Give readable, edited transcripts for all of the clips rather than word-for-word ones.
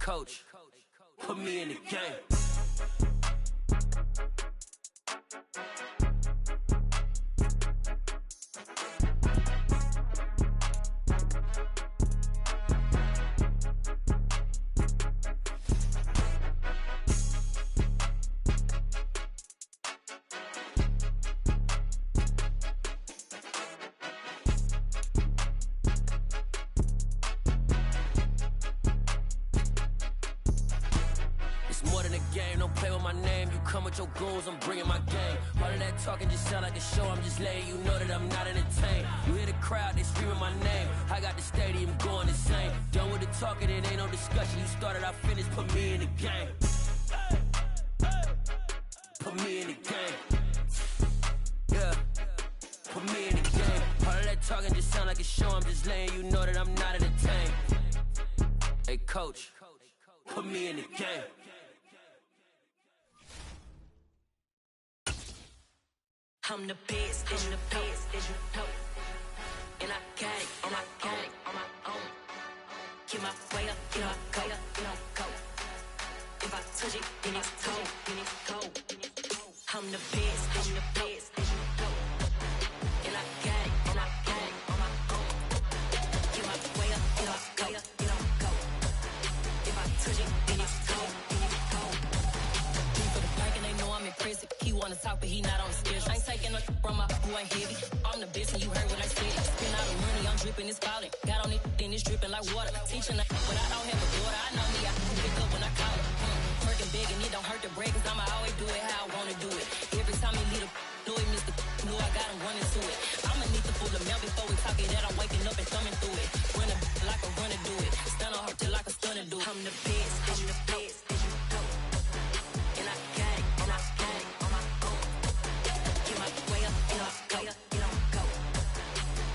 coach, put me in the game. Your goals, I'm bringing my game. All of that talking just sound like a show. I'm just letting you know that I'm not entertained. You hear the crowd, they screaming my name. I got the stadium going insane. Done with the talking, it ain't no discussion. You started, I finished, put me in the game. Put me in the game. Yeah, put me in the game. All of that talking just sound like a show. I'm just letting you know that I'm not entertained. Hey coach, put me in the game. I'm the best, and you know. And I got it, on my own. Get my way up, get my go. If I touch it, then it's cold. I'm the best, and you know. And I got it, on my own. Get my way up, get my go. If I touch it, then it's cold. For the bike and they know I'm impressive. He wanna talk, but he not on the schedule. I ain't taking a from my boy heavy. I'm the best and you heard what I said. Spend all the money, I'm dripping, it's falling. Got on it, then it's dripping like water. Teaching but I don't have a daughter. I know me, I can pick up when I call it. Working big and it don't hurt the break, cause I'ma always do it how I wanna do it. Every time he lead a know it, Mr. Know I got him running to it. I'ma need to pull the mail before we talk it that I'm waking up and thumbing through it. Run a like a runner do it. Stun on her till like a stunner do it. I'm the best, and the best, and you know. And I got it, on my own. Get my way up, get my go.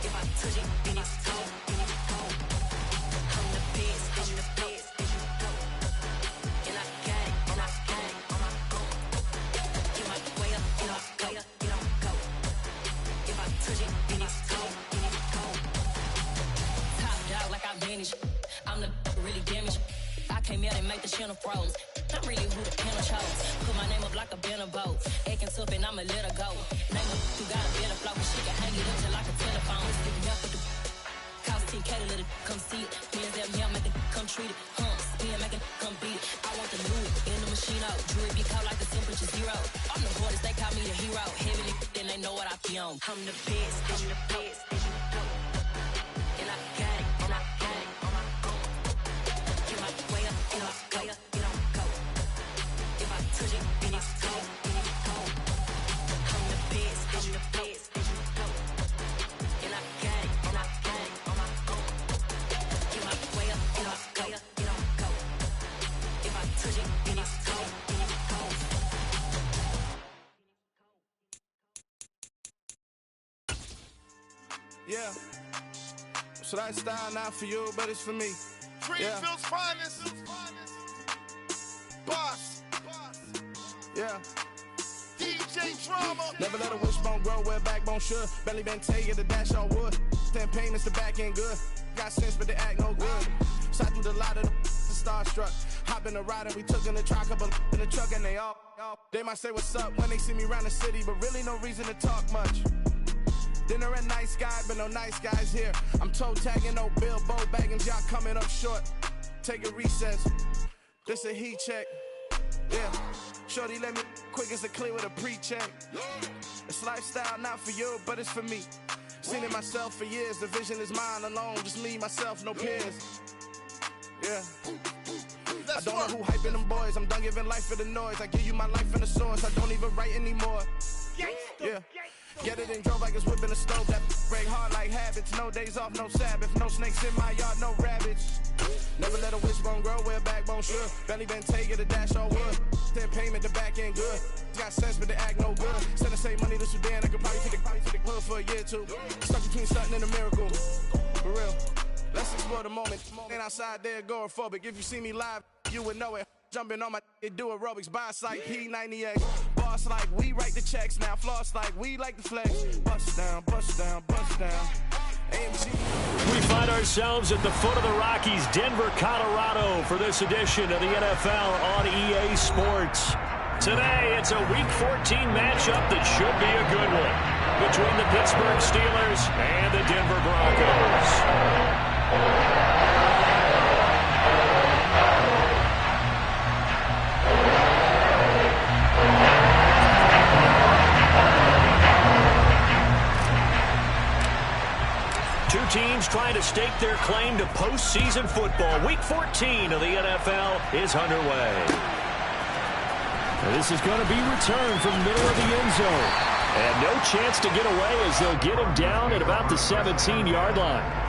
If I touch it, then it's cold. I'm the best, and the best, and you know. And I got it, on my own. Get my way up, get my go. If I touch it, then it's cold. Top dog like I manage. I'm the really damaged. I came out and make the channel froze. I'm really who the panel chose. Put my name up like a banner boat. Acting tough and I'ma let her go. Name up who got a better flow. She can hang it up just like a telephone. Stick me up with the cost 10K to let it come see it. Hands that me, I make it come treat it. Spin, make it come beat it. I want the Louis in the machine out. Jewelry be caught like the temperature zero. I'm the hardest, they call me the hero. Heavily, then they know what I be on. I'm the best, and the best, and you know. And I got it, on my own. Get my way up, get my go. If I touch it, then it's cold. I'm the best, and the best, and you know. And I got it, on my own. Get my way up, get my go. If I touch it, then it's cold. Yeah. So that style not for you, but it's for me. Greenfield's finest. Boss. Yeah. DJ Drama. Never let a wishbone grow where backbone should. Belly been taking the dash on wood. 10 payments, the back end good. Got sense, but they act no good. Sat through the lot of the starstruck. Hop in the ride and we took in the truck, couple in the truck and they all. They might say what's up when they see me around the city, but really no reason to talk much. Dinner at nice guy, but no nice guys here. I'm toe tagging, no Bilbo bagging, y'all coming up short. Take a recess. This a heat check. Yeah. Shorty let me quick as a clear with a pre-check. It's lifestyle not for you, but it's for me. Seen it myself for years. The vision is mine alone. Just me, myself, no peers. Yeah. I don't know who hyping them boys. I'm done giving life for the noise. I give you my life in the source. I don't even write anymore. Yeah. Get it and drove like it's whipping the stove. That break hard like habits. No days off, no Sabbath. No snakes in my yard, no rabbits. Never let a wishbone grow where a backbone should. Belly been taking the dash on wood. 10 payment, the back end good. Got sense, but they act no good. Send the same money to Sudan. I could probably take the hood for a year or two. Stuck between something and a miracle. For real. Let's explore the moment. Ain't outside there agoraphobic. If you see me live, you would know it. Jumping on my do aerobics, boss like P90X. Boss like we write the checks now. Floss like we like the flex. Bust down, bust down, bust down. We find ourselves at the foot of the Rockies, Denver, Colorado, for this edition of the NFL on EA Sports. Today, it's a Week 14 matchup that should be a good one between the Pittsburgh Steelers and the Denver Broncos. Two teams trying to stake their claim to postseason football. Week 14 of the NFL is underway. This is going to be returned from the middle of the end zone. And no chance to get away as they'll get him down at about the 17-yard line.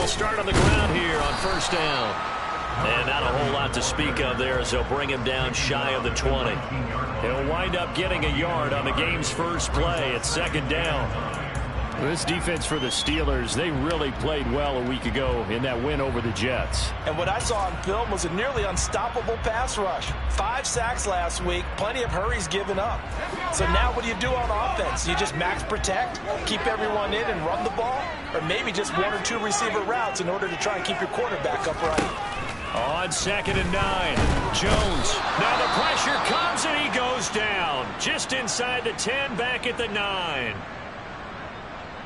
Start on the ground here on first down. And not a whole lot to speak of there as they'll bring him down shy of the 20. He'll wind up getting a yard on the game's first play at second down. This defense for the Steelers, they really played well a week ago in that win over the Jets. And what I saw on film was a nearly unstoppable pass rush. 5 sacks last week, plenty of hurries given up. So now what do you do on offense? You just max protect, keep everyone in and run the ball? Or maybe just 1 or 2 receiver routes in order to try and keep your quarterback upright? On second and 9, Jones. Now the pressure comes and he goes down. Just inside the 10, back at the 9.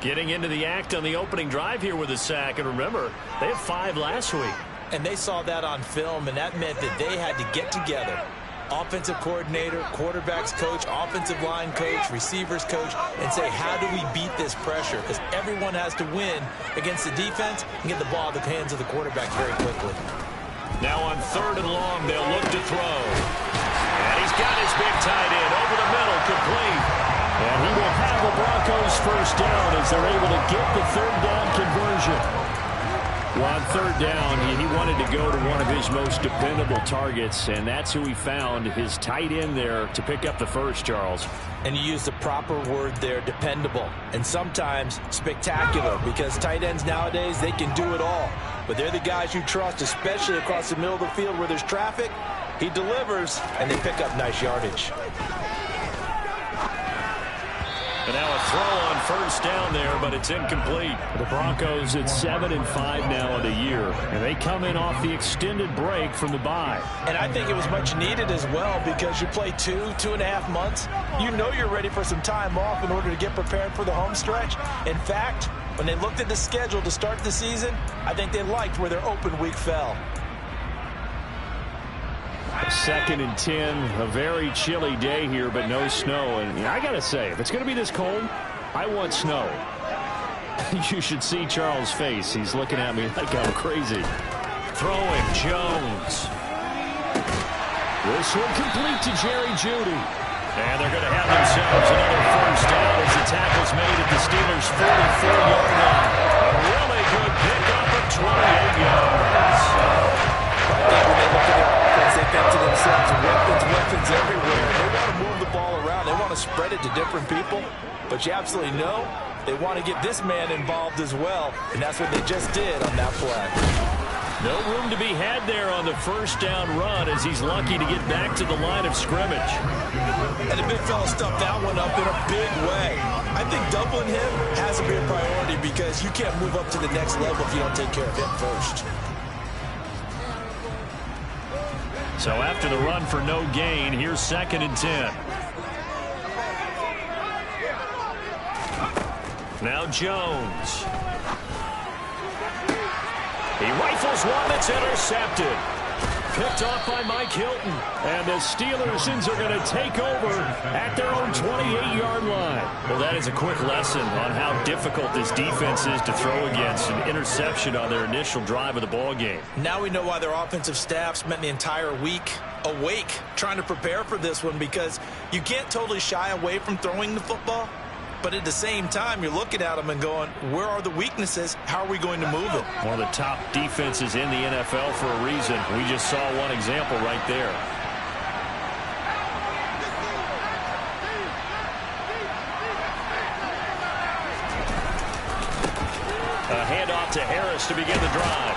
Getting into the act on the opening drive here with a sack. And remember, they had 5 last week. And they saw that on film, and that meant that they had to get together. Offensive coordinator, quarterbacks coach, offensive line coach, receivers coach, and say, how do we beat this pressure? Because everyone has to win against the defense and get the ball in the hands of the quarterback very quickly. Now on third and long, they'll look to throw. And he's got his big tight end over the middle, complete. And he will have the Broncos first down as they're able to get the third down conversion. Well, on third down, he wanted to go to one of his most dependable targets, and that's who he found, his tight end there, to pick up the first, Charles. And you use the proper word there, dependable, and sometimes spectacular, because tight ends nowadays, they can do it all. But they're the guys you trust, especially across the middle of the field where there's traffic. He delivers, and they pick up nice yardage. And now a throw on first down there, but it's incomplete. The Broncos at 7-5 now in the year, and they come in off the extended break from the bye. And I think it was much needed as well, because you play 2.5 months. You know you're ready for some time off in order to get prepared for the home stretch. In fact, when they looked at the schedule to start the season, I think they liked where their open week fell. 2nd and 10, a very chilly day here, but no snow. And I got to say, if it's going to be this cold, I want snow. You should see Charles' face. He's looking at me like I'm crazy. Throwing Jones. This one complete to Jerry Jeudy. And they're going to have themselves another first down as the tackle's made at the Steelers' 44-yard line. A really good pickup of 28 yards. They think to themselves, weapons everywhere. They want to move the ball around. They want to spread it to different people. But you absolutely know they want to get this man involved as well. And that's what they just did on that play. No room to be had there on the first down run as he's lucky to get back to the line of scrimmage. And the big fella stuffed that one up in a big way. I think doubling him has to be a priority because you can't move up to the next level if you don't take care of him first. So after the run for no gain, here's 2nd and 10. Now Jones. He rifles one that's intercepted. Picked off by Mike Hilton. And the Steelers are going to take over at their own 28-yard line. Well, that is a quick lesson on how difficult this defense is to throw against. An interception on their initial drive of the ball game. Now we know why their offensive staff spent the entire week awake trying to prepare for this one, because you can't totally shy away from throwing the football. But at the same time, you're looking at them and going, where are the weaknesses? How are we going to move it? One of the top defenses in the NFL for a reason. We just saw one example right there. A handoff to Harris to begin the drive.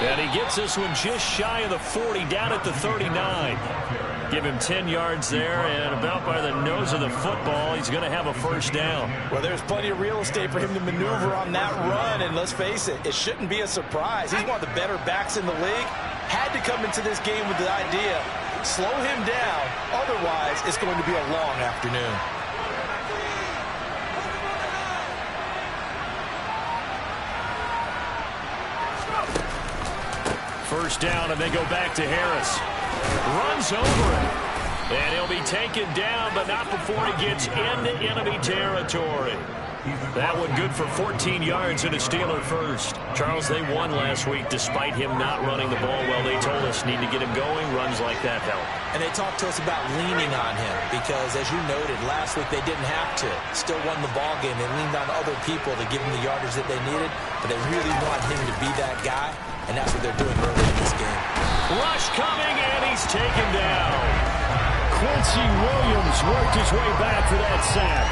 And he gets this one just shy of the 40, down at the 39. Give him 10 yards there, and about by the nose of the football, he's going to have a first down. Well, there's plenty of real estate for him to maneuver on that run, and let's face it, it shouldn't be a surprise. He's one of the better backs in the league. Had to come into this game with the idea, slow him down, otherwise it's going to be a long afternoon. First down, and they go back to Harris. Runs over it. And he'll be taken down, but not before he gets into enemy territory. That one good for 14 yards and a Steeler first. Charles, they won last week despite him not running the ball well. They told us need to get him going. Runs like that help. And they talked to us about leaning on him because, as you noted, last week they didn't have to. Still won the ball game. They leaned on other people to give them the yardage that they needed, but they really want him to be that guy, and that's what they're doing early in this game. Rush coming, and he's taken down. Quincy Williams worked his way back for that sack.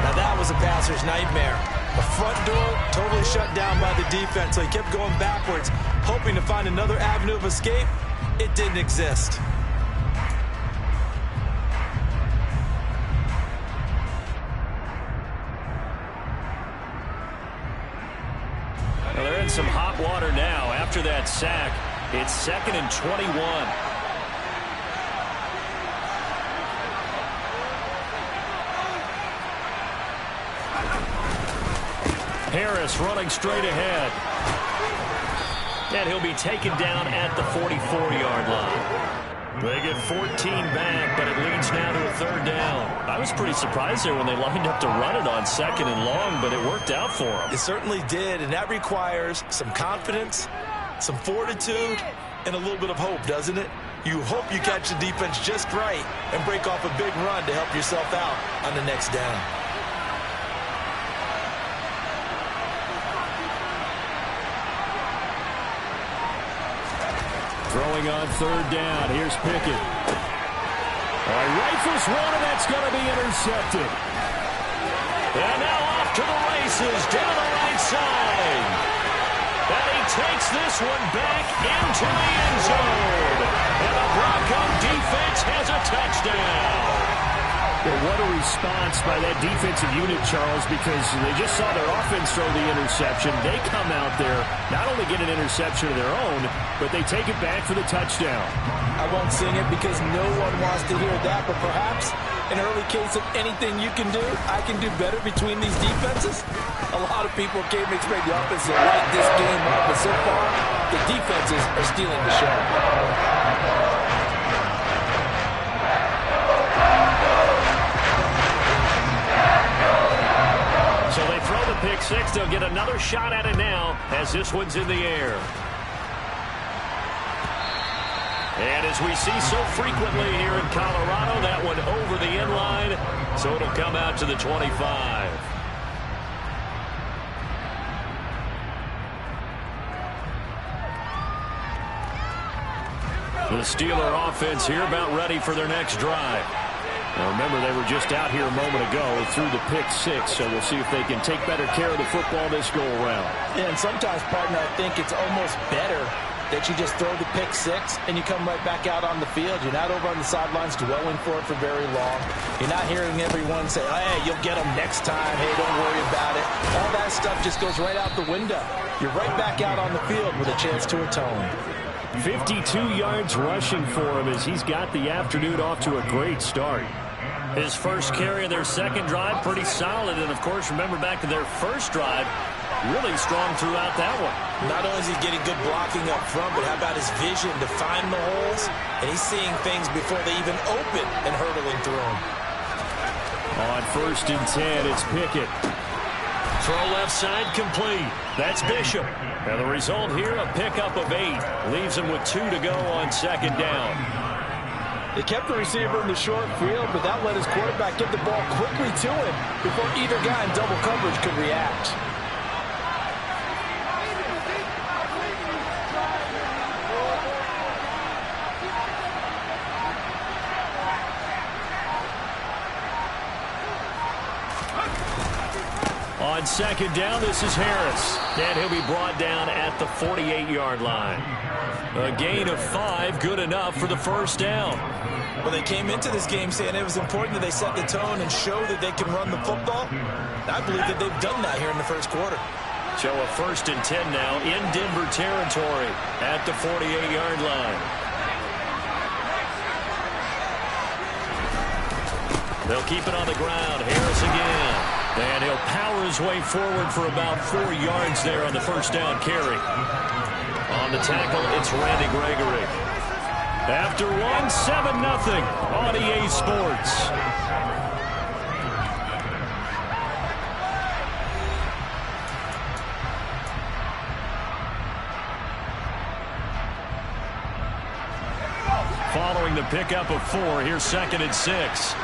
Now that was a passer's nightmare. The front door totally shut down by the defense, so he kept going backwards, hoping to find another avenue of escape. It didn't exist. Well, they're in some hot water now. After that sack, it's 2nd and 21. Harris running straight ahead. And he'll be taken down at the 44-yard line. They get 14 back, but it leads now to a 3rd down. I was pretty surprised there when they lined up to run it on 2nd and long, but it worked out for them. It certainly did, and that requires some confidence, some fortitude, and a little bit of hope, doesn't it? You hope you catch the defense just right and break off a big run to help yourself out on the next down. Throwing on 3rd down. Here's Pickett. Rifles one, and that's going to be intercepted. And now off to the races down the right side. And he takes this one back into the end zone. And the Bronco defense has a touchdown. Well, what a response by that defensive unit, Charles, because they just saw their offense throw the interception. They come out there, not only get an interception of their own, but they take it back for the touchdown. I won't sing it because no one wants to hear that, but perhaps an early case of anything you can do, I can do better between these defenses. A lot of people came to expect the offense to light this game up, but so far, the defenses are stealing the show. So they throw the pick six. They'll get another shot at it now as this one's in the air. And as we see so frequently here in Colorado, that one over the end line, so it'll come out to the 25. The Steeler offense here about ready for their next drive. Now remember, they were just out here a moment ago through the pick six, so we'll see if they can take better care of the football this go-around. Yeah, and sometimes, partner, I think it's almost better that you just throw the pick six and you come right back out on the field. You're not over on the sidelines dwelling for it for very long. You're not hearing everyone say, hey, you'll get them next time. Hey, don't worry about it. All that stuff just goes right out the window. You're right back out on the field with a chance to atone. 52 yards rushing for him as he's got the afternoon off to a great start. His first carry of their second drive, pretty solid. And, of course, remember back to their first drive, really strong throughout that one. Not only is he getting good blocking up front, but how about his vision to find the holes? And he's seeing things before they even open and hurdling through them. On 1st and 10, it's Pickett. Throw left side complete. That's Bishop. And the result here, a pickup of 8. Leaves him with 2 to go on 2nd down. They kept the receiver in the short field, but that let his quarterback get the ball quickly to him before either guy in double coverage could react. On second down, this is Harris. And he'll be brought down at the 48-yard line. A gain of 5, good enough for the first down. Well, they came into this game saying it was important that they set the tone and show that they can run the football. I believe that they've done that here in the first quarter. So a 1st and 10 now in Denver territory at the 48-yard line. They'll keep it on the ground. Harris again. And he'll power his way forward for about 4 yards there on the first down carry. On the tackle, it's Randy Gregory. After 1, 7-0 on EA Sports. Following the pickup of 4, here's 2nd and 6.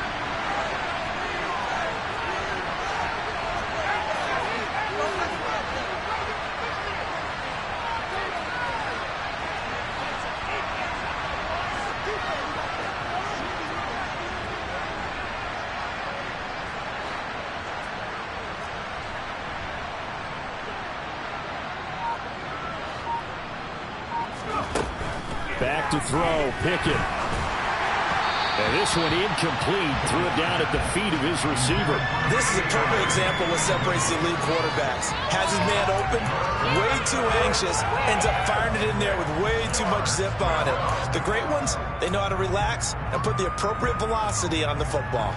Back to throw, Pickett. And this one incomplete. Threw it down at the feet of his receiver. This is a perfect example of what separates the elite quarterbacks. Has his man open, way too anxious, ends up firing it in there with way too much zip on it. The great ones, they know how to relax and put the appropriate velocity on the football.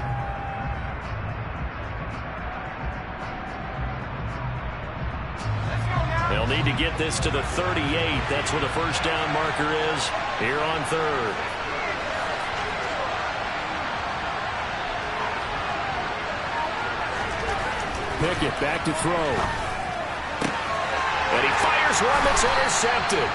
They'll need to get this to the 38. That's where the first down marker is here on 3rd. Pickett back to throw. And he fires one that's intercepted.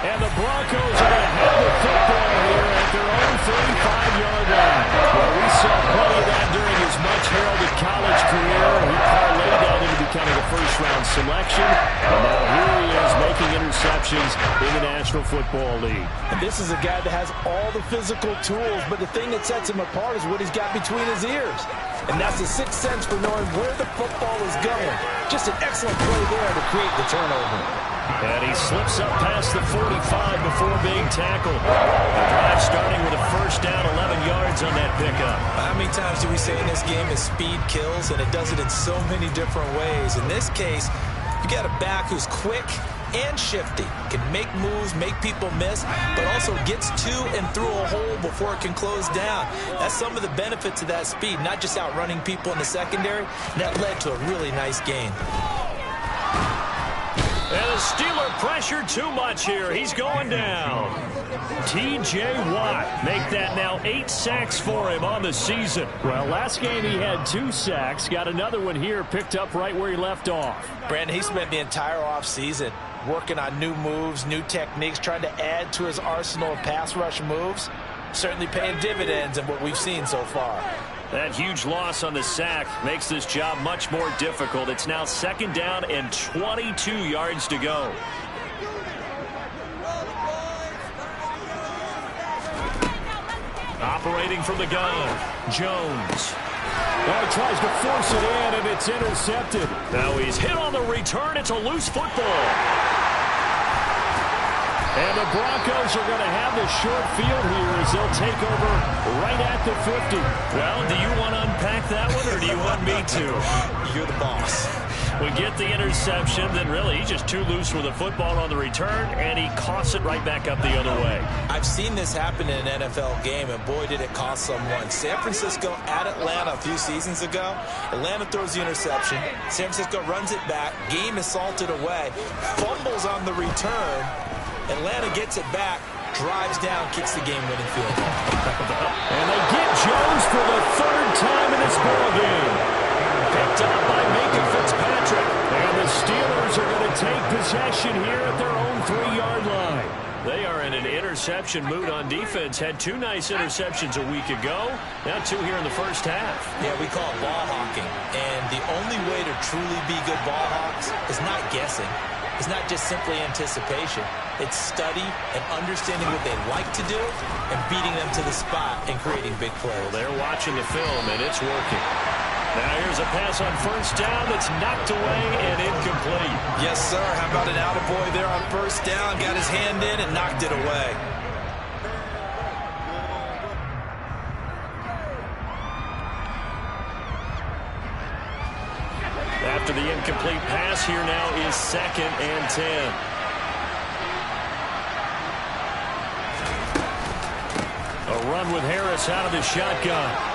And the Broncos are going to have the football here at their own 35-yard line. Well, we saw plenty of that during his much-heralded college career. He parlayed that into becoming a first-round selection. And now here he is making interceptions in the National Football League. And this is a guy that has all the physical tools, but the thing that sets him apart is what he's got between his ears. And that's the sixth sense for knowing where the football is going. Just an excellent play there to create the turnover. And he slips up past the 45 before being tackled. The drive starting with a first down, 11 yards on that pickup. How many times do we say in this game is speed kills, and it does it in so many different ways. In this case, you got a back who's quick and shifty, can make moves, make people miss, but also gets to and through a hole before it can close down. That's some of the benefits of that speed, not just outrunning people in the secondary. And that led to a really nice gain. And the Steeler pressure too much here. He's going down. T.J. Watt make that now 8 sacks for him on the season. Well, last game he had 2 sacks. Got another one here, picked up right where he left off. Brandon, he spent the entire offseason working on new moves, new techniques, trying to add to his arsenal of pass rush moves. Certainly paying dividends in what we've seen so far. That huge loss on the sack makes this job much more difficult. It's now 2nd down and 22 yards to go. Operating from the gun, Jones. Oh, he tries to force it in, and it's intercepted. Now he's hit on the return. It's a loose football. And the Broncos are going to have the short field here as they'll take over right at the 50. Well, do you want to unpack that one, or do you want me to? You're the boss. We get the interception, then really he's just too loose with the football on the return, and he coughs it right back up the other way. I've seen this happen in an NFL game, and boy, did it cost someone. San Francisco at Atlanta a few seasons ago. Atlanta throws the interception. San Francisco runs it back. Game is salted away. Fumbles on the return. Atlanta gets it back, drives down, kicks the game-winning field goal. And they get Jones for the 3rd time in this ballgame. Picked up by Minka Fitzpatrick. And the Steelers are going to take possession here at their own 3-yard line. They are in an interception mood on defense. Had 2 nice interceptions a week ago. Now 2 here in the first half. Yeah, we call it ball hawking. And the only way to truly be good ball hawks is not guessing. It's not just simply anticipation. It's study and understanding what they like to do and beating them to the spot and creating big plays. Well, they're watching the film, and it's working. Now here's a pass on first down that's knocked away and incomplete. Yes, sir. How about an attaboy there on first down? Got his hand in and knocked it away. After the incomplete pass, here now is 2nd and 10. A run with Harris out of the shotgun.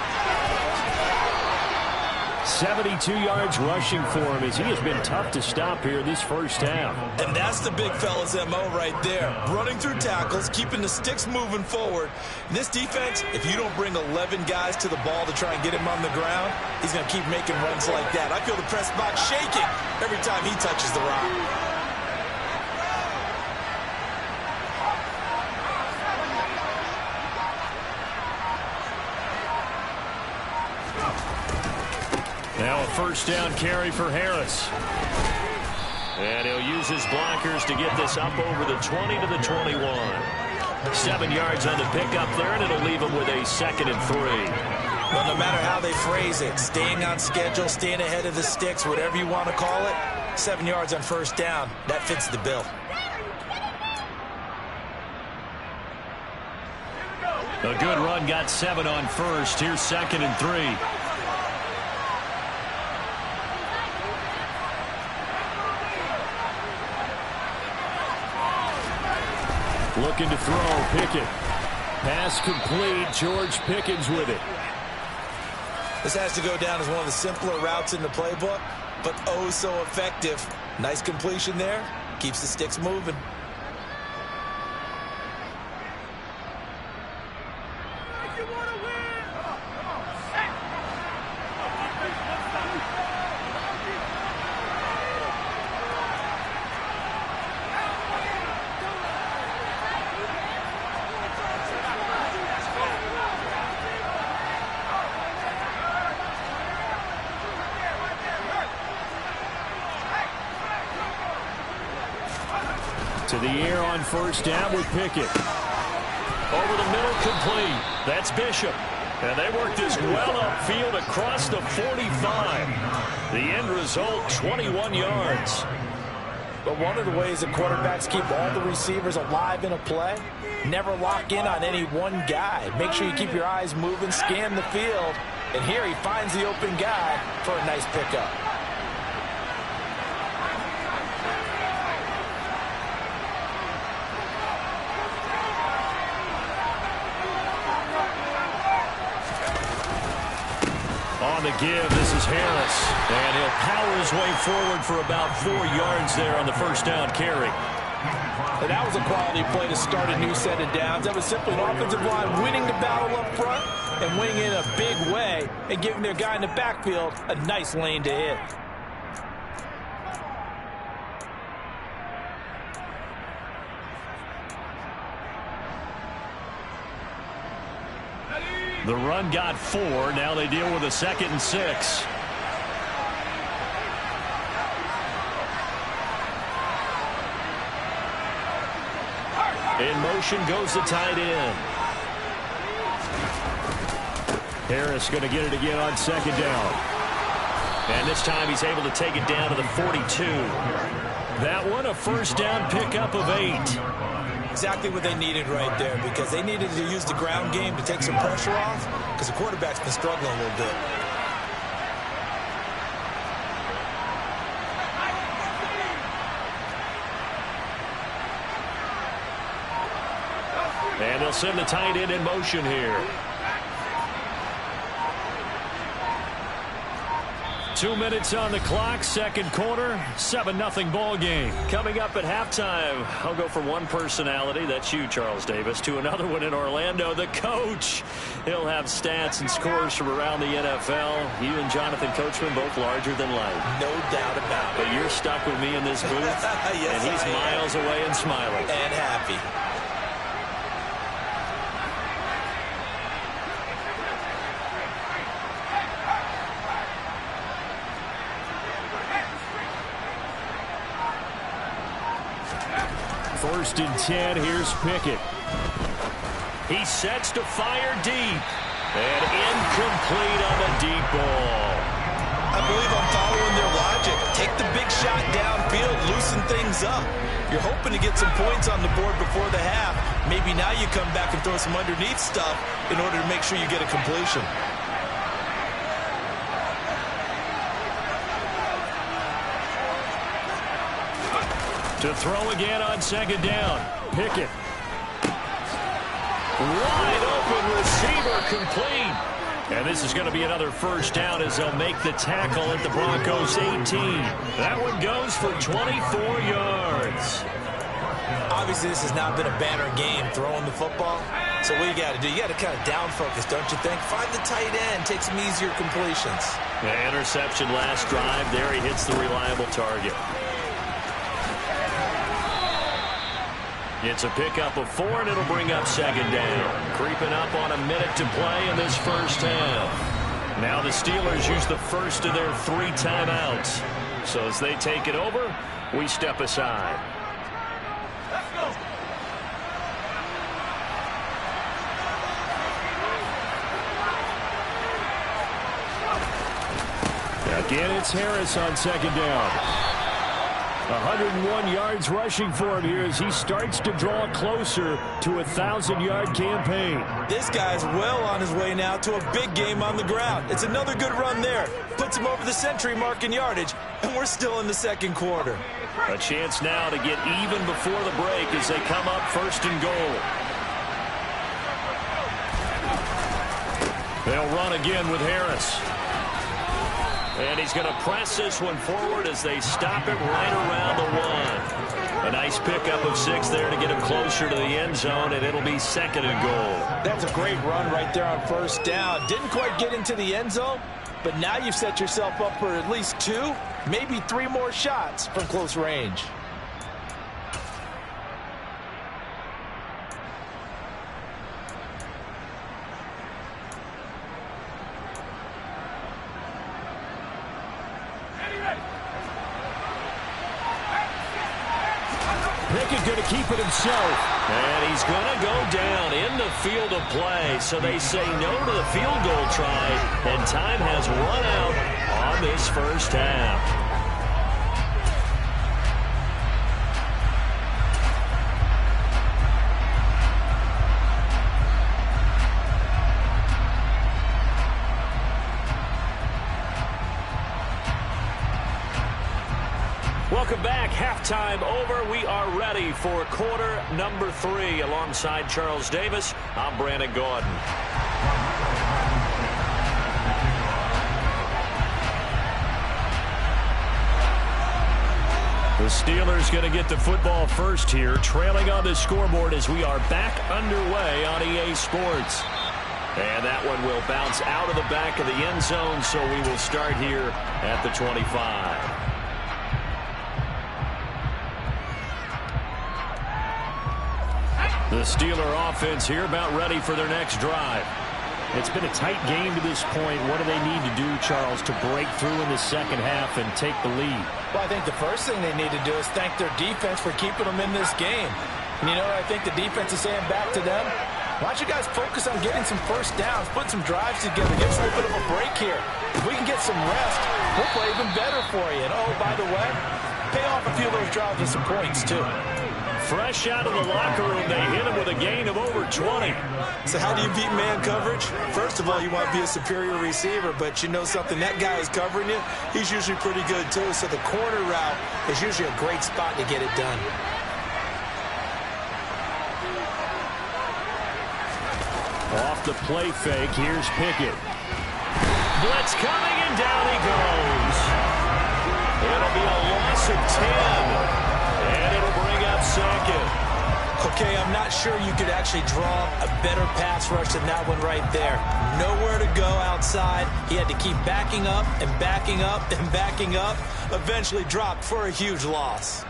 72 yards rushing for him as he has been tough to stop here this first half. And that's the big fella's MO right there. Running through tackles, keeping the sticks moving forward. This defense, if you don't bring 11 guys to the ball to try and get him on the ground, he's going to keep making runs like that. I feel the press box shaking every time he touches the rock. Now a first down carry for Harris. And he'll use his blockers to get this up over the 20 to the 21. 7 yards on the pickup there, and it'll leave him with a 2nd and 3. Well, no matter how they phrase it, staying on schedule, staying ahead of the sticks, whatever you want to call it, 7 yards on first down, that fits the bill. A good run, got 7 on first. Here's 2nd and 3. Looking to throw, Pickett. Pass complete, George Pickens with it. This has to go down as one of the simpler routes in the playbook, but oh so effective. Nice completion there, keeps the sticks moving. To the air on first down with Pickett. Over the middle, complete. That's Bishop. And they work this well upfield across the 45. The end result, 21 yards. But one of the ways that quarterbacks keep all the receivers alive in a play, never lock in on any one guy. Make sure you keep your eyes moving, scan the field. And here he finds the open guy for a nice pickup. On the give, this is Harris. And he'll power his way forward for about 4 yards there on the first down carry. And that was a quality play to start a new set of downs. That was simply an offensive line winning the battle up front and winning in a big way and giving their guy in the backfield a nice lane to hit. The run got 4. Now they deal with a 2nd and 6. In motion goes the tight end. Harris going to get it again on 2nd down. And this time he's able to take it down to the 42. That one a first down pickup of 8. Exactly what they needed right there, because they needed to use the ground game to take some pressure off, because the quarterback's been struggling a little bit. And they'll send the tight end in motion here. 2 minutes on the clock, second quarter, 7-0 ball game. Coming up at halftime, I'll go from one personality, that's you, Charles Davis, to another one in Orlando, the coach. He'll have stats and scores from around the NFL. You and Jonathan Coachman both larger than life. No doubt about it. But you're stuck with me in this booth, Yes, and he's miles away and smiling. And happy. 1st and 10. Here's Pickett. He sets to fire deep. And incomplete on the deep ball. I believe I'm following their logic. Take the big shot downfield, loosen things up. You're hoping to get some points on the board before the half. Maybe now you come back and throw some underneath stuff in order to make sure you get a completion. To throw again on 2nd down. Pickett. Wide open receiver complete. And this is going to be another 1st down as they'll make the tackle at the Broncos 18. That one goes for 24 yards. Obviously, this has not been a banner game throwing the football. So what you got to do, you got to kind of down focus, don't you think? Find the tight end, take some easier completions. The interception last drive. There he hits the reliable target. It's a pickup of 4, and it'll bring up 2nd down. Creeping up on a minute to play in this 1st half. Now the Steelers use the first of their 3 timeouts. So as they take it over, we step aside. Let's go. Again, it's Harris on 2nd down. 101 yards rushing for him here as he starts to draw closer to a 1,000-yard campaign. This guy's well on his way now to a big game on the ground. It's another good run there. Puts him over the century mark in yardage, and we're still in the 2nd quarter. A chance now to get even before the break as they come up 1st and goal. They'll run again with Harris. And he's going to press this one forward as they stop it right around the 1. A nice pickup of 6 there to get him closer to the end zone, and it'll be 2nd and goal. That's a great run right there on 1st down. Didn't quite get into the end zone, but now you've set yourself up for at least 2, maybe 3 more shots from close range. Pickett going to keep it himself. And he's going to go down in the field of play. So they say no to the field goal try. And time has run out on this 1st half. Welcome back. Halftime over. We are ready for quarter number 3. Alongside Charles Davis, I'm Brandon Gordon. The Steelers going to get the football first here, trailing on the scoreboard as we are back underway on EA Sports. And that one will bounce out of the back of the end zone, so we will start here at the 25. The Steeler offense here about ready for their next drive. It's been a tight game to this point. What do they need to do, Charles, to break through in the 2nd half and take the lead? Well, I think the first thing they need to do is thank their defense for keeping them in this game. And you know what I think the defense is saying back to them? Why don't you guys focus on getting some 1st downs, put some drives together, give us a little bit of a break here. If we can get some rest, we'll play even better for you. And, oh, by the way, pay off a few of those drives with some points, too. Fresh out of the locker room, they hit him with a gain of over 20. So how do you beat man coverage? First of all, you want to be a superior receiver, but you know something, that guy is covering you. He's usually pretty good, too. So the corner route is usually a great spot to get it done. Off the play fake, here's Pickett. Blitz coming, and down he goes. It'll be a loss of 10. And it'll bring up 2nd. Okay, I'm not sure you could actually draw a better pass rush than that one right there. Nowhere to go outside. He had to keep backing up and backing up and backing up. Eventually dropped for a huge loss.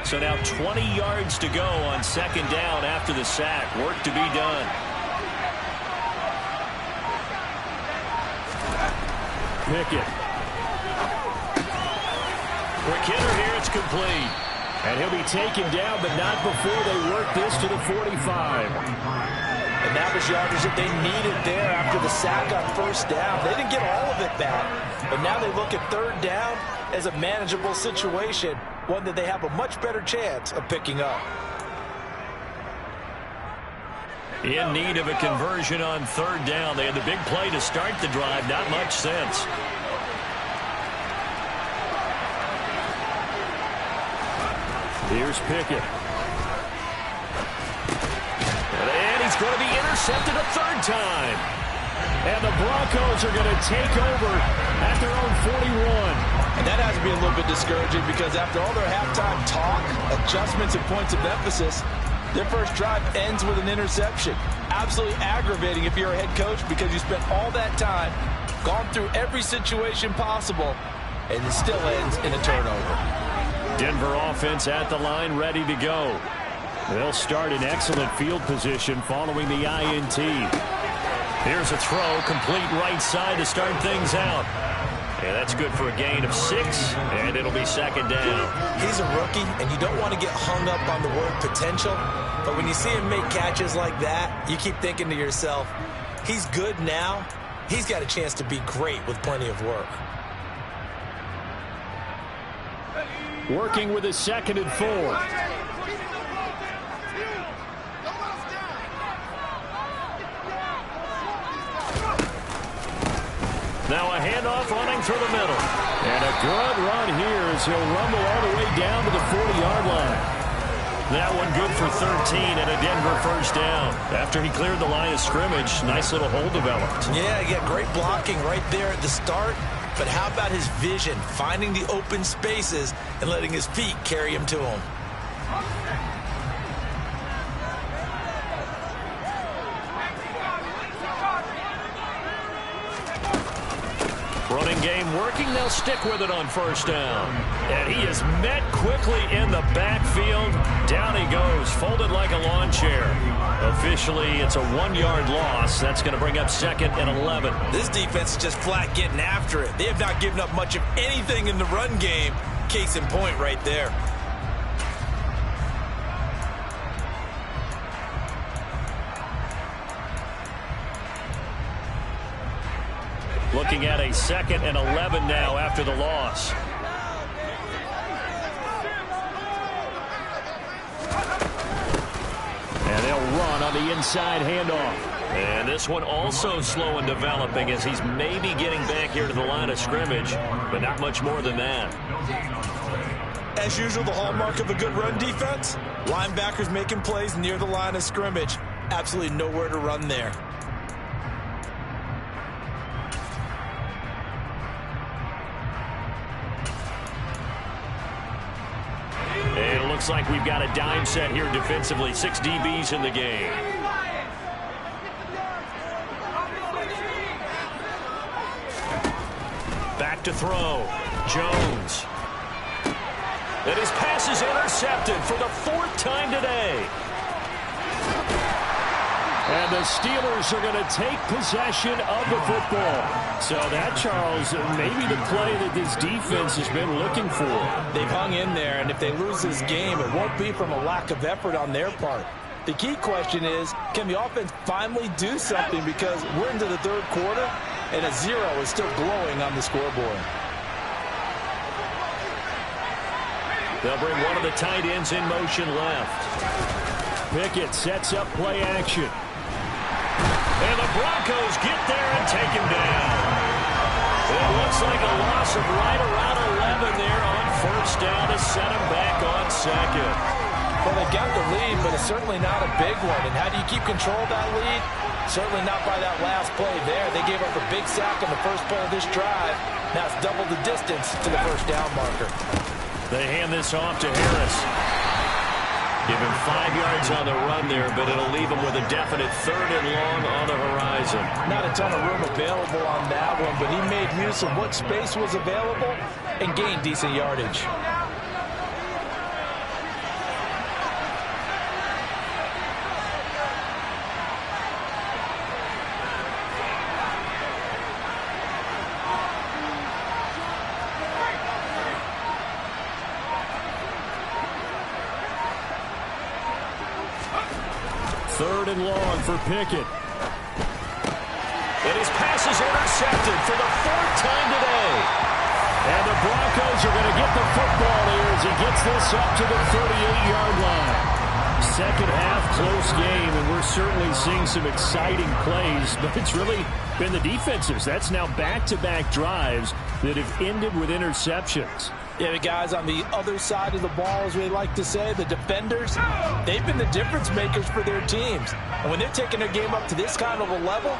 So now 20 yards to go on 2nd down after the sack. Work to be done. Pickett. For Kidder here, it's complete. And he'll be taken down, but not before they work this to the 45. And that was yardage that they needed there after the sack on first down. They didn't get all of it back, but now they look at third down as a manageable situation, one that they have a much better chance of picking up. In need of a conversion on third down. They had the big play to start the drive. Not much sense. Here's Pickett. And he's going to be intercepted a third time. And the Broncos are going to take over at their own 41. And that has to be a little bit discouraging because after all their halftime talk, adjustments and points of emphasis, their first drive ends with an interception. Absolutely aggravating if you're a head coach because you spent all that time, gone through every situation possible, and it still ends in a turnover. Denver offense at the line, ready to go. They'll start in excellent field position following the INT. Here's a throw, complete right side to start things out. Yeah, that's good for a gain of 6, and it'll be second down. He's a rookie, and you don't want to get hung up on the word potential, but when you see him make catches like that, you keep thinking to yourself, he's good now. He's got a chance to be great with plenty of work. Working with a 2nd and 4. Now a handoff running through the middle. And a good run here as he'll rumble all the way down to the 40-yard line. That one good for 13 and a Denver first down. After he cleared the line of scrimmage, nice little hole developed. Yeah, great blocking right there at the start. But how about his vision, finding the open spaces and letting his feet carry him to him? Running game working. They'll stick with it on first down. And he is met quickly in the backfield. Down he goes, folded like a lawn chair. Officially, it's a 1-yard loss. That's going to bring up 2nd and 11. This defense is just flat getting after it. They have not given up much of anything in the run game. Case in point right there. Looking at a 2nd and 11 now after the loss. And they'll run on the inside handoff. And this one also slow in developing as he's maybe getting back here to the line of scrimmage, but not much more than that. As usual, the hallmark of a good run defense, linebackers making plays near the line of scrimmage. Absolutely nowhere to run there. And it looks like we've got a dime set here defensively. 6 DBs in the game. Back to throw. Jones. And his pass is intercepted for the 4th time today. And the Steelers are going to take possession of the football. So that, Charles, maybe the play that this defense has been looking for. They've hung in there, and if they lose this game, it won't be from a lack of effort on their part. The key question is, can the offense finally do something? Because we're into the 3rd quarter, and a 0 is still glowing on the scoreboard. They'll bring one of the tight ends in motion left. Pickett sets up play action. And the Broncos get there and take him down. It looks like a loss of right around 11 there on first down to set him back on 2nd. Well, they got the lead, but it's certainly not a big one. And how do you keep control of that lead? Certainly not by that last play there. They gave up a big sack on the first play of this drive. Now it's double the distance to the first down marker. They hand this off to Harris. Give him 5 yards on the run there, but it'll leave him with a definite 3rd and long on the horizon. Not a ton of room available on that one, but he made use of what space was available and gained decent yardage. 3rd and long for Pickett. And his pass is intercepted for the 4th time today. And the Broncos are going to get the football here as he gets this up to the 38-yard line. Second half, close game, and we're certainly seeing some exciting plays, but it's really been the defenses. That's now back-to-back drives that have ended with interceptions. Yeah, the guys on the other side of the ball, as we like to say, the defenders, they've been the difference makers for their teams. And when they're taking their game up to this kind of a level,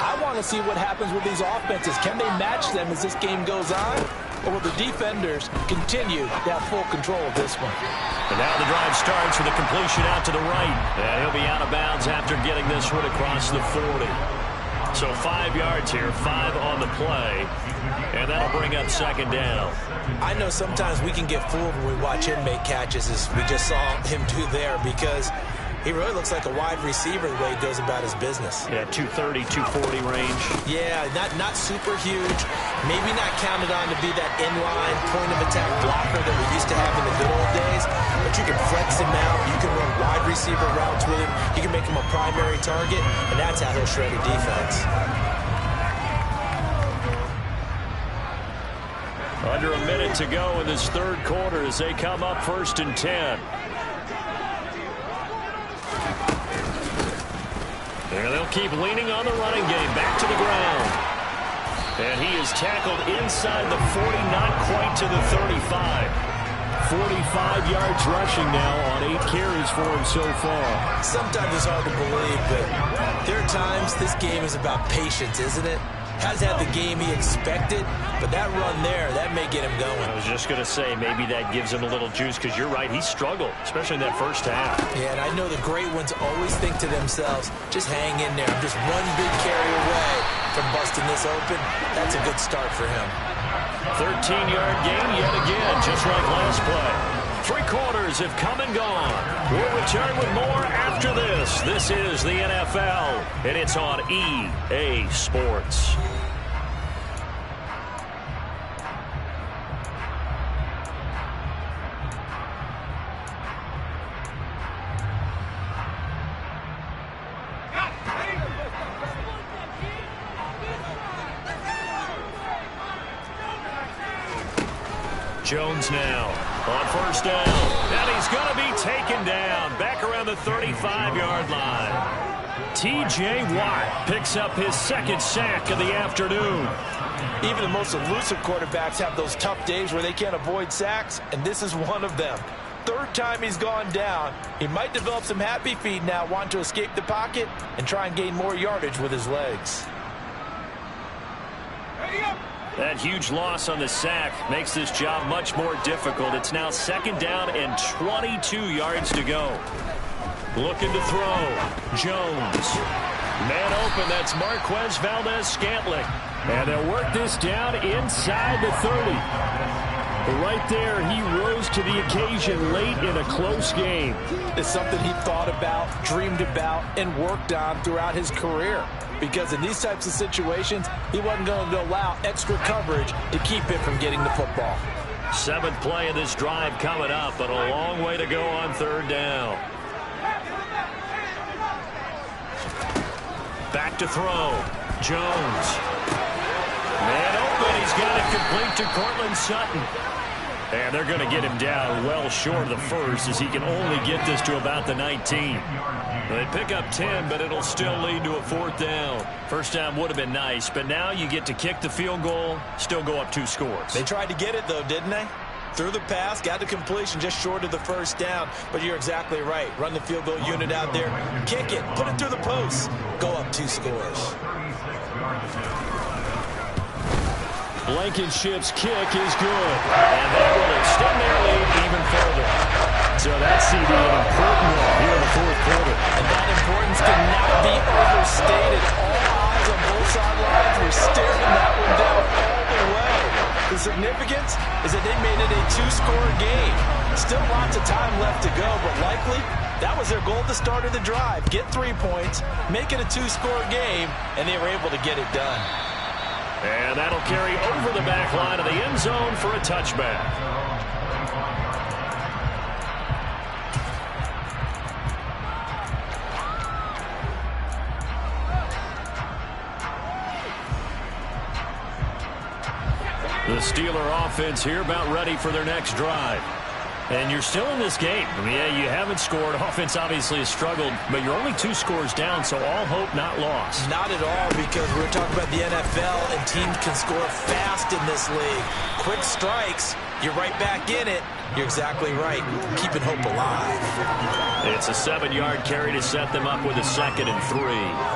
I want to see what happens with these offenses. Can they match them as this game goes on? Or will the defenders continue to have full control of this one? And now the drive starts with a completion out to the right. And he'll be out of bounds after getting this one across the 40. So 5 yards here, 5 on the play. And that'll bring up 2nd down. I know sometimes we can get fooled when we watch him make catches, as we just saw him do there, because he really looks like a wide receiver the way he goes about his business. Yeah, 230, 240 range. Yeah, not super huge. Maybe not counted on to be that inline point-of-attack blocker that we used to have in the good old days. But you can flex him out. You can run wide receiver routes with him. You can make him a primary target, and that's how he'll shred a defense. Under a minute to go in this 3rd quarter as they come up 1st and 10. And they'll keep leaning on the running game. Back to the ground. And he is tackled inside the 40, not quite to the 35. 45 yards rushing now on 8 carries for him so far. Sometimes it's hard to believe, but there are times this game is about patience, isn't it? Hasn't had the game he expected, but that run there, that may get him going. I was just going to say, maybe that gives him a little juice, because you're right, he struggled, especially in that first half. Yeah, and I know the great ones always think to themselves, just hang in there. I'm just one big carry away from busting this open. That's a good start for him. 13-yard gain yet again, just like last play. 3 quarters have come and gone. We'll return with more after this. This is the NFL, and it's on EA Sports. Jones now on 1st down. And he's going to be taken down back around the 35-yard line. T.J. Watt picks up his 2nd sack of the afternoon. Even the most elusive quarterbacks have those tough days where they can't avoid sacks, and this is one of them. 3rd time he's gone down. He might develop some happy feet now, wanting to escape the pocket and try and gain more yardage with his legs. That huge loss on the sack makes this job much more difficult. It's now 2nd down and 22 yards to go. Looking to throw. Jones. Man open, that's Marquez Valdez-Scantling. And they'll work this down inside the 30. Right there, he rose to the occasion late in a close game. It's something he thought about, dreamed about, and worked on throughout his career. Because in these types of situations, he wasn't going to allow extra coverage to keep him from getting the football. 7th play of this drive coming up, but a long way to go on 3rd down. Back to throw. Jones. Man open. He's got it complete to Cortland Sutton. And they're going to get him down well short of the 1st, as he can only get this to about the 19. They pick up 10, but it'll still lead to a 4th down. 1st down would have been nice, but now you get to kick the field goal, still go up 2 scores. They tried to get it, though, didn't they? Threw the pass, got the completion just short of the 1st down, but you're exactly right. Run the field goal unit out there, kick it, put it through the post, go up 2 scores. Blankenship's kick is good. And that will extend their lead even further. So that's an important one here in the 4th quarter. And that importance cannot be overstated. All eyes on both sidelines were staring that one down all the way. The significance is that they made it a 2-score game. Still lots of time left to go, but likely that was their goal at the start of the drive. Get 3 points, make it a 2-score game, and they were able to get it done. And that'll carry over the back line of the end zone for a touchback. The Steeler offense here about ready for their next drive. And you're still in this game. I mean, yeah, you haven't scored. Offense obviously has struggled, but you're only 2 scores down, so all hope not lost. Not at all, because we're talking about the NFL, and teams can score fast in this league. Quick strikes, you're right back in it. You're exactly right. Keeping hope alive. It's a 7-yard carry to set them up with a 2nd and 3.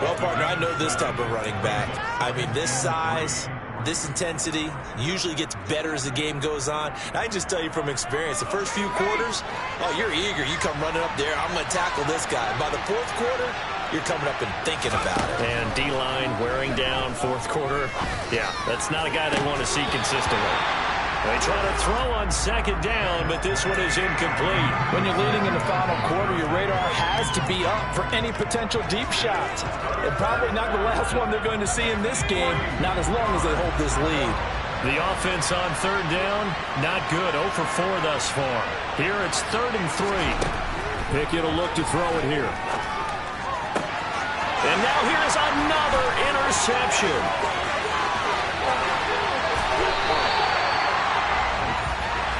Well, partner, I know this type of running back. I mean, this size, this intensity usually gets better as the game goes on. I just tell you from experience, the first few quarters, oh, you're eager. You come running up there, I'm going to tackle this guy. By the 4th quarter, you're coming up and thinking about it. And D-line wearing down 4th quarter. Yeah, that's not a guy they want to see consistently. They try to throw on 2nd down, but this one is incomplete. When you're leading in the final quarter, your radar has to be up for any potential deep shots. And probably not the last one they're going to see in this game, not as long as they hold this lead. The offense on 3rd down, not good. 0 for 4 thus far. Here it's 3rd and 3. Pickett will look to throw it here. And now here's another interception.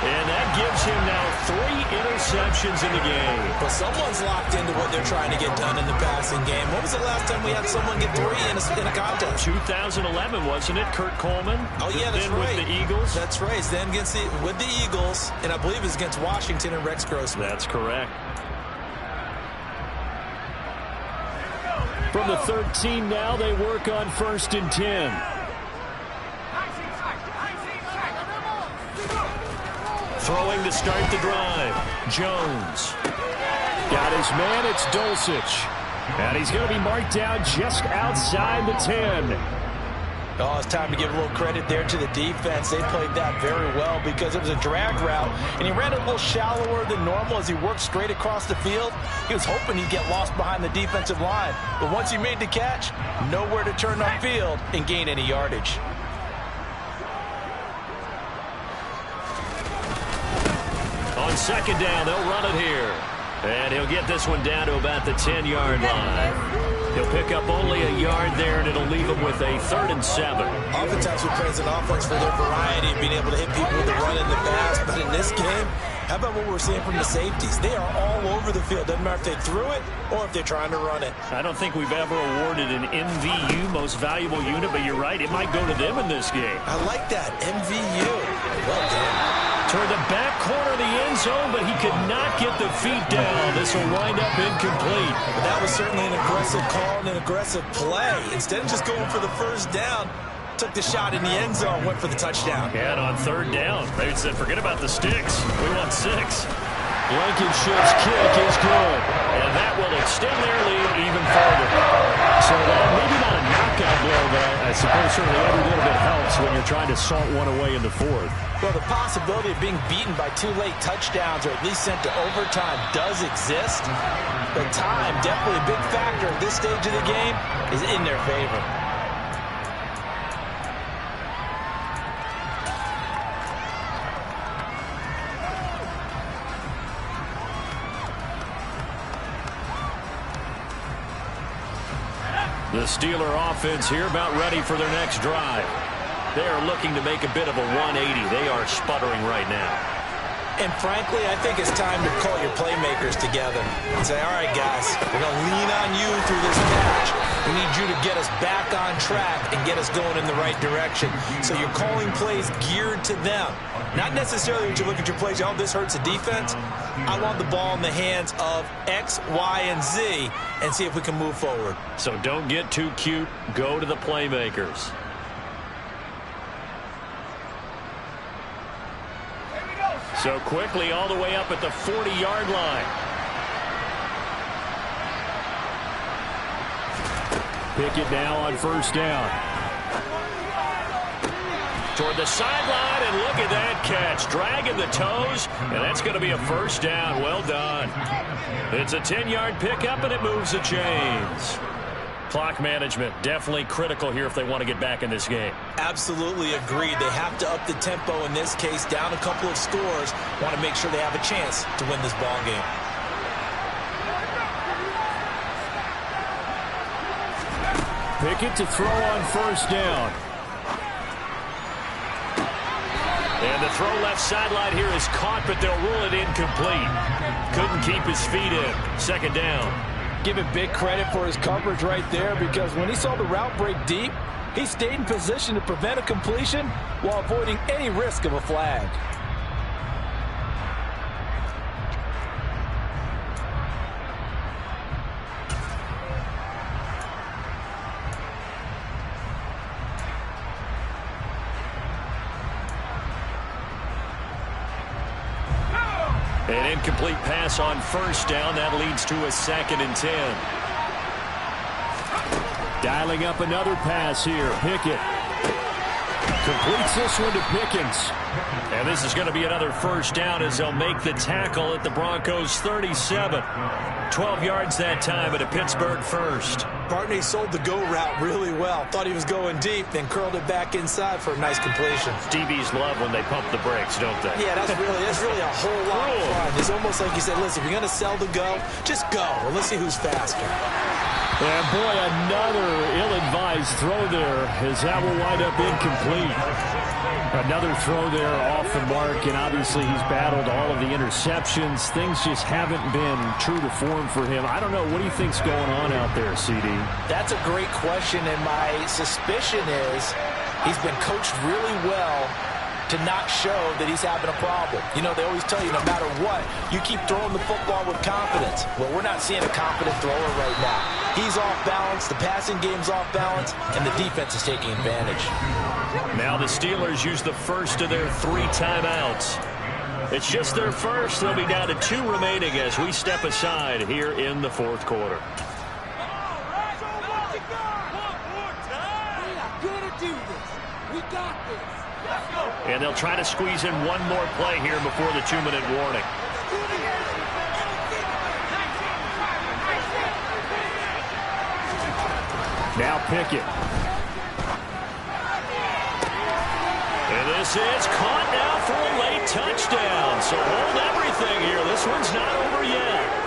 And that gives him now 3 interceptions in the game. But someone's locked into what they're trying to get done in the passing game. When was the last time we had someone get 3 in a contest? 2011, wasn't it? Kurt Coleman. Oh, yeah, that's then right. With the Eagles. That's right. Then with the Eagles, and I believe it was against Washington and Rex Grossman. That's correct. From the 13 now, they work on 1st and 10. Throwing to start the drive. Jones. Got his man, it's Dulcich. And he's going to be marked down just outside the 10. Oh, it's time to give a little credit there to the defense. They played that very well because it was a drag route, and he ran a little shallower than normal as he worked straight across the field. He was hoping he'd get lost behind the defensive line, but once he made the catch, nowhere to turn upfield and gain any yardage. On 2nd down, they'll run it here. And he'll get this one down to about the 10-yard line. He'll pick up only a yard there, and it'll leave him with a 3rd and 7. Oftentimes we praise an offense for their variety of being able to hit people with the run and the pass. But in this game, how about what we're seeing from the safeties? They are all over the field. Doesn't matter if they threw it or if they're trying to run it. I don't think we've ever awarded an MVU, most valuable unit, but you're right. It might go to them in this game. I like that. MVU. Well done. Toward the back corner of the end zone, but he could not get the feet down. This will wind up incomplete. But that was certainly an aggressive call and an aggressive play. Instead of just going for the 1st down, took the shot in the end zone, went for the touchdown. And on 3rd down, they said, forget about the sticks. We want 6. Blankenship's kick is good. And that will extend their lead even further. So maybe not a knockout blow, but I suppose certainly every little bit helps when you're trying to salt one away in the 4th. Well, the possibility of being beaten by 2 late touchdowns or at least sent to overtime does exist. But time, definitely a big factor at this stage of the game, is in their favor. The Steeler offense here about ready for their next drive. They are looking to make a bit of a 180. They are sputtering right now. And frankly, I think it's time to call your playmakers together and say, all right, guys, we're going to lean on you through this patch. We need you to get us back on track and get us going in the right direction. So you're calling plays geared to them. Not necessarily when you look at your plays, oh, this hurts the defense. I want the ball in the hands of X, Y, and Z and see if we can move forward. So don't get too cute. Go to the playmakers. So quickly all the way up at the 40-yard line. Pickett now on 1st down. Toward the sideline, and look at that catch. Dragging the toes, and that's going to be a 1st down. Well done. It's a 10-yard pickup, and it moves the chains. Clock management definitely critical here if they want to get back in this game. Absolutely agreed. They have to up the tempo in this case, down a couple of scores. Want to make sure they have a chance to win this ball game. Pickett to throw on 1st down. And the throw left sideline here is caught, but they'll rule it incomplete. Couldn't keep his feet in. Second down. Give him big credit for his coverage right there, because when he saw the route break deep, he stayed in position to prevent a completion while avoiding any risk of a flag. An incomplete pass on first down. That leads to a 2nd and 10. Dialing up another pass here. Pickett completes this one to Pickens. And this is going to be another first down as they'll make the tackle at the Broncos 37. 12 yards that time at a Pittsburgh first. Barney sold the go route really well. Thought he was going deep, then curled it back inside for a nice completion. DBs love when they pump the brakes, don't they? Yeah, that's really a whole lot of fun. It's almost like you said, listen, if you're going to sell the go, just go. Well, let's see who's faster. And boy, another ill-advised throw there, as that will wind up incomplete. Another throw there off the mark, and obviously he's battled all of the interceptions. Things just haven't been true to form for him. I don't know. What do you think's going on out there, CD? That's a great question, and my suspicion is he's been coached really well to not show that he's having a problem. You know, they always tell you no matter what, you keep throwing the football with confidence. Well, we're not seeing a confident thrower right now. He's off balance, the passing game's off balance, and the defense is taking advantage. Now the Steelers use the first of their 3 timeouts. It's just their first. They'll be down to 2 remaining as we step aside here in the 4th quarter. And they'll try to squeeze in one more play here before the 2-minute warning. Now Pickett. And this is caught now for a late touchdown. So hold everything here. This one's not over yet.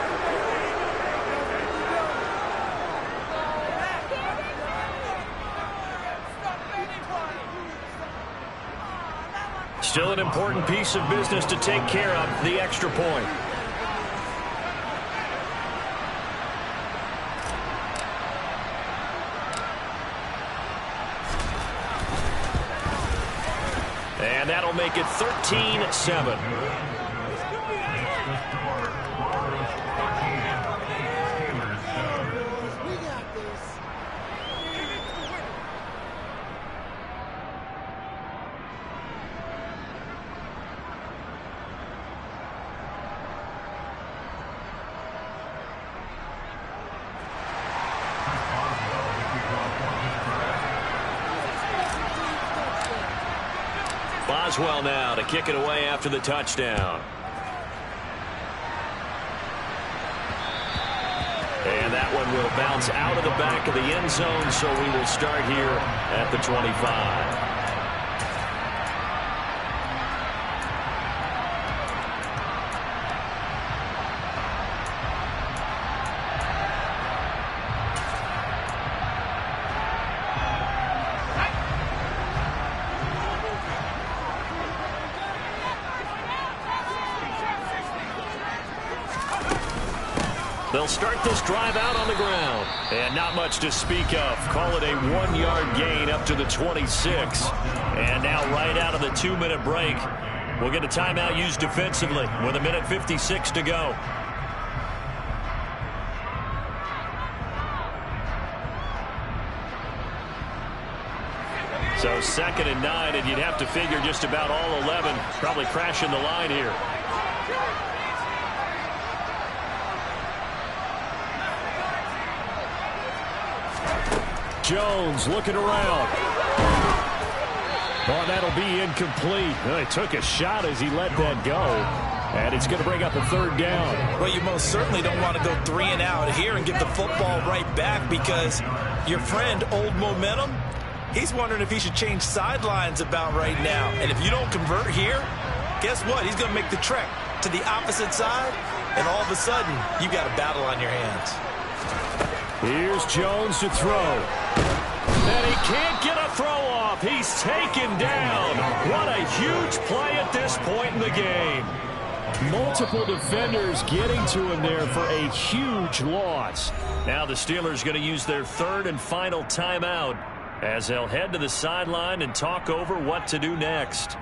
Still an important piece of business to take care of, the extra point. And that'll make it 13-7. Boswell now to kick it away after the touchdown. And that one will bounce out of the back of the end zone, so we will start here at the 25. They'll start this drive out on the ground. And not much to speak of. Call it a 1-yard gain up to the 26. And now right out of the 2-minute break, we'll get a timeout used defensively with 1:56 to go. So 2nd and 9, and you'd have to figure just about all 11 probably crashing the line here. Jones looking around. Oh, that'll be incomplete. Well, he took a shot as he let that go. And it's going to bring up a 3rd down. Well, you most certainly don't want to go 3 and out here and get the football right back, because your friend, Old Momentum, he's wondering if he should change sidelines about right now. And if you don't convert here, guess what? He's going to make the trek to the opposite side, and all of a sudden, you've got a battle on your hands. Here's Jones to throw. And he can't get a throw off. He's taken down. What a huge play at this point in the game. Multiple defenders getting to him there for a huge loss. Now the Steelers going to use their third and final timeout as they'll head to the sideline and talk over what to do next.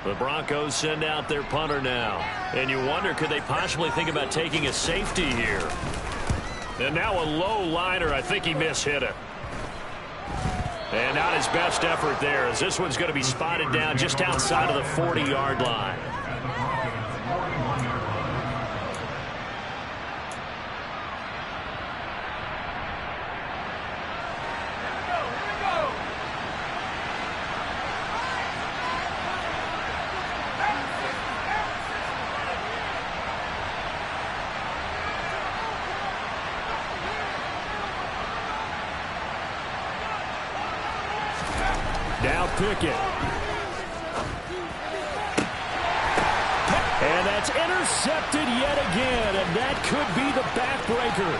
The Broncos send out their punter now. And you wonder, could they possibly think about taking a safety here? And now a low liner. I think he mishit it. And not his best effort there, as this one's going to be spotted down just outside of the 40-yard line. Now Pickett. And that's intercepted yet again, and that could be the backbreaker.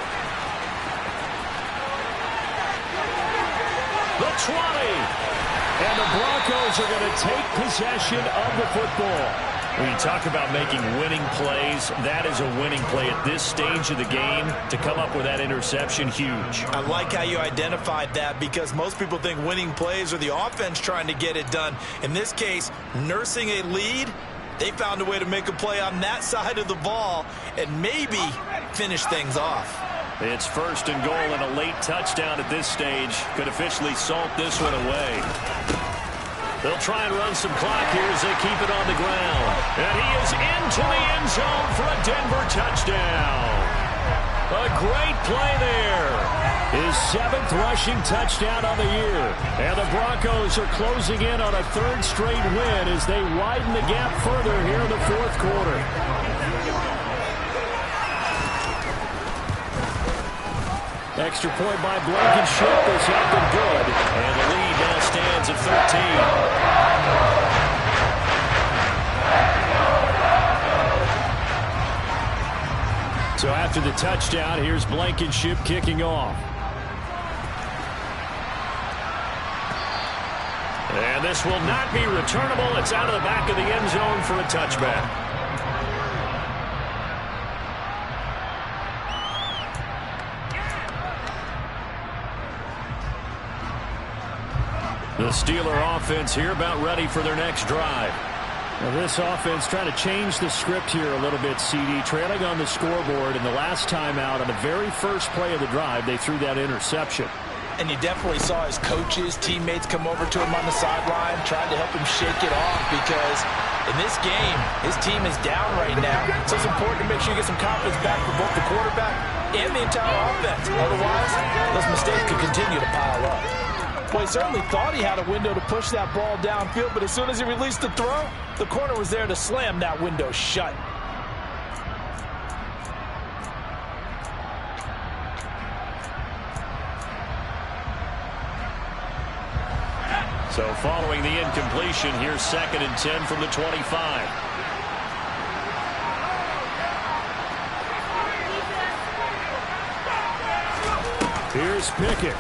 The 20. And the Broncos are going to take possession of the football. When you talk about making winning plays, that is a winning play at this stage of the game. To come up with that interception, huge. I like how you identified that, because most people think winning plays are the offense trying to get it done. In this case, nursing a lead, they found a way to make a play on that side of the ball and maybe finish things off. It's first and goal, and a late touchdown at this stage could officially salt this one away. They'll try and run some clock here as they keep it on the ground. And he is into the end zone for a Denver touchdown. A great play there. His 7th rushing touchdown on the year. And the Broncos are closing in on a 3rd straight win as they widen the gap further here in the 4th quarter. Extra point by Blankenship is up and good. And the lead now stands at 13. So after the touchdown, here's Blankenship kicking off. And this will not be returnable. It's out of the back of the end zone for a touchback. The Steeler offense here about ready for their next drive. Now this offense trying to change the script here a little bit, CD. Trailing on the scoreboard, and the last time out on the very first play of the drive, they threw that interception. And you definitely saw his coaches, teammates come over to him on the sideline, trying to help him shake it off, because in this game, his team is down right now. So it's important to make sure you get some confidence back for both the quarterback and the entire offense. Otherwise, those mistakes could continue to pile up. Well, he certainly thought he had a window to push that ball downfield, but as soon as he released the throw, the corner was there to slam that window shut. So following the incompletion, here's 2nd and 10 from the 25. Here's Pickett.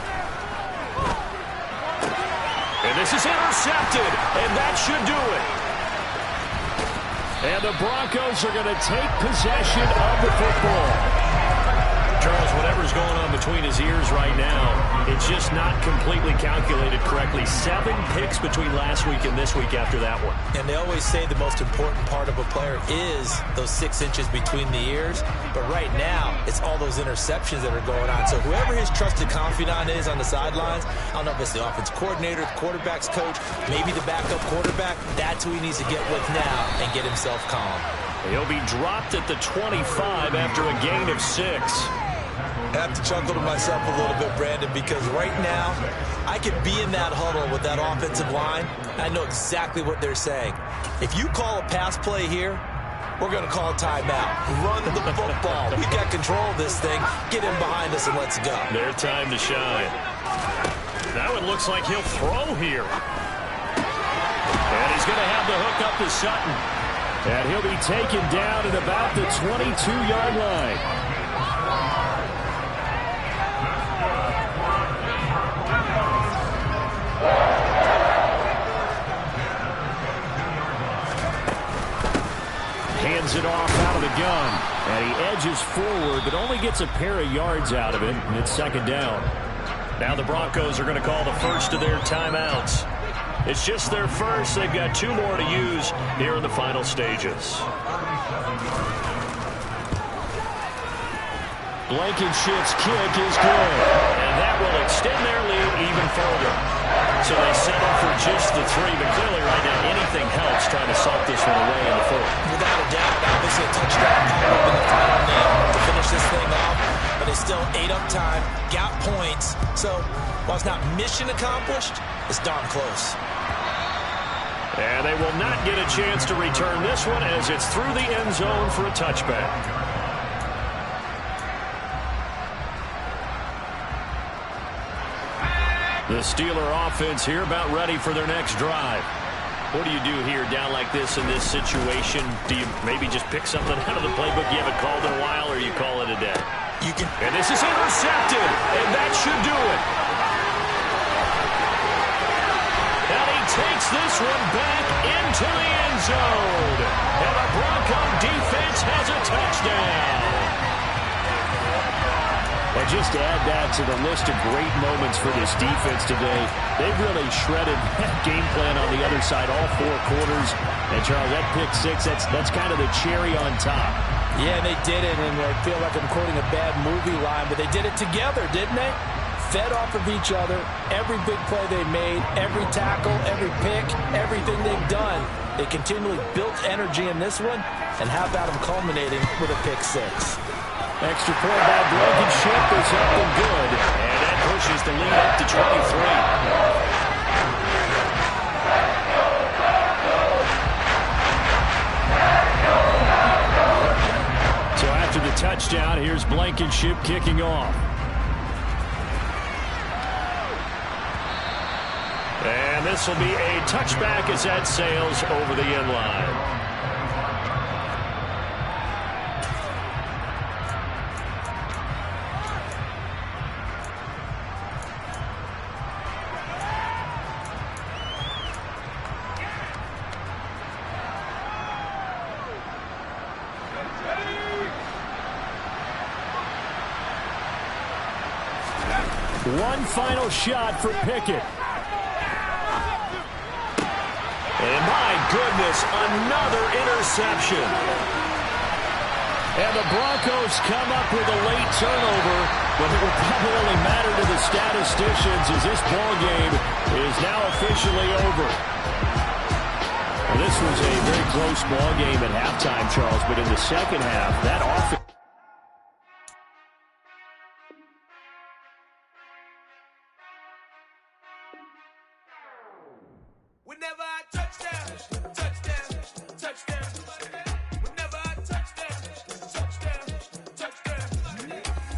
And this is intercepted, and that should do it. And the Broncos are going to take possession of the football. Charles, whatever's going on between his ears right now, it's just not completely calculated correctly. 7 picks between last week and this week after that one. And they always say the most important part of a player is those 6 inches between the ears. But right now, it's all those interceptions that are going on. So whoever his trusted confidant is on the sidelines, I don't know if it's the offense coordinator, the quarterback's coach, maybe the backup quarterback, that's who he needs to get with now and get himself calm. He'll be dropped at the 25 after a gain of 6. I have to chuckle to myself a little bit, Brandon, because right now I could be in that huddle with that offensive line. I know exactly what they're saying. If you call a pass play here, we're going to call a timeout. Run the football. We got control of this thing. Get in behind us and let's go. Their time to shine. That one looks like he'll throw here. And he's going to have the hook up to Sutton. And he'll be taken down at about the 22-yard line. surges forward, but only gets a pair of yards out of it, and it's second down. Now the Broncos are going to call the first of their timeouts. It's just their first. They've got 2 more to use here in the final stages. Blankenship's kick is good. And that will extend their lead even further. So they settle for just the 3, but clearly right now anything helps trying to salt this one away in the 4th. Without a doubt, obviously a touchdown pop up in the final nail to finish this thing off, but it's still 8 up time, got points. So while it's not mission accomplished, it's darn close. And they will not get a chance to return this one as it's through the end zone for a touchback. The Steeler offense here about ready for their next drive. What do you do here down like this in this situation? Do you maybe just pick something out of the playbook you haven't called in a while, or you call it a day? And this is intercepted, and that should do it. And he takes this one back into the end zone. And the Bronco defense has a touchdown. And just to add that to the list of great moments for this defense today, they've really shredded that game plan on the other side all 4 quarters. And, Charles, that pick 6, that's kind of the cherry on top. Yeah, they did it, and I feel like I'm quoting a bad movie line, but they did it together, didn't they? Fed off of each other, every big play they made, every tackle, every pick, everything they've done. They continually built energy in this one, and how about them culminating with a pick 6? Extra point by Blankenship is up and good. And that pushes the lead up to 23. So after the touchdown, here's Blankenship kicking off. And this will be a touchback as that sails over the end line. One final shot for Pickett. And my goodness, another interception. And the Broncos come up with a late turnover, but it will probably only matter to the statisticians as this ball game is now officially over. Well, this was a very close ball game at halftime, Charles, but in the second half, that offense. Whenever I touchdown, touchdown, touchdown. Whenever I touchdown, touchdown, touchdown.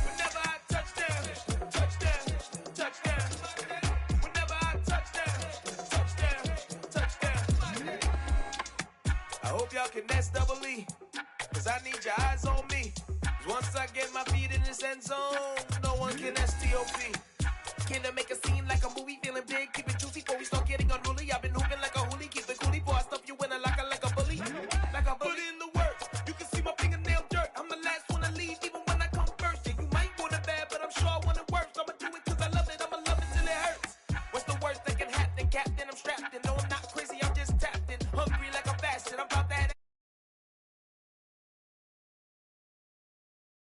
Whenever I touchdown, touchdown, touchdown. Whenever I touchdown, touchdown, touchdown. I hope y'all can S-double-E, cause I need your eyes on me. Once I get my feet in this end zone, no one can S-T-O-P. Can I make a scene like a movie, feeling big, keep it juicy before we start getting unruly. I've been hooping like a hoolie, keep it coolie before I stuff you in a locker like a bully. Like a bully in the